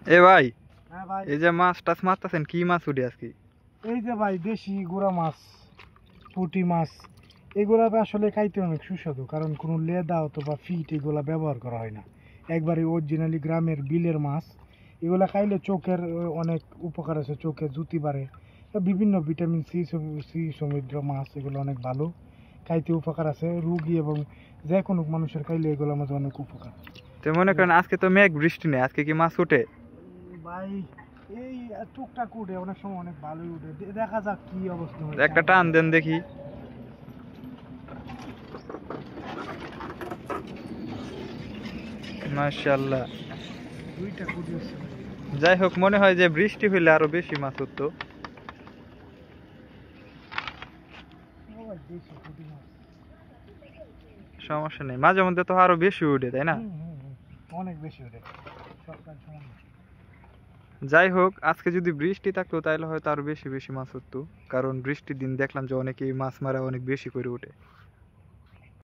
এ ভাই, হ্যাঁ ভাই, এই যে মাছ টাছ মারতেছেন, কি মাছ উঠে আজকে? এই যে ভাই দেশি গুড়া মাছ, পুঁটি মাছ, এগুলা আসলে খাইতে অনেক সুস্বাদু, কারণ কোনো লেদা অথবা ফিট এগুলা ব্যবহার করা হয় না। একবারে অরিজিনালি গ্রামের বিলের মাছ। এগুলা খাইলে চোখের অনেক উপকার আছে, চোখে জ্যোতি বাড়ে। বিভিন্ন ভিটামিন সি সি সমৃদ্ধ মাছ, এগুলো অনেক ভালো, খাইতে উপকার আছে। রুগী এবং যে কোনো মানুষের খাইলে এগুলোর মাঝে অনেক উপকার। তো মনে করেন আজকে তো মেঘ বৃষ্টি নেই, আজকে কি মাছ উঠে? ভাই এই টুকটাক উঠে, অনেক সময় অনেক ভালোই উঠে, দেখা যাক কি অবস্থা হয় একটা সামনে টান দিয়ে। দেন দেখি। মাশাআল্লাহ। দুইটা কুটি হচ্ছে ভাই। যাই হোক, মনে হয় যে বৃষ্টি হইলে আরো বেশি মাছ উঠতো। ও ভাই দেশি পুঁটি মাছ। সমস্যা নেই, মাঝে মধ্যে তো আরো বেশি উঠে, তাই না? অনেক বেশি ওঠে, সরকার সমান। যাই হোক, আজকে যদি বৃষ্টি থাকতো তাহলে হয়তো আরো বেশি বেশি মাছ উঠতো। কারণ বৃষ্টির দিন দেখলাম যে অনেকেই মাছ মারা অনেক বেশি করে উঠে।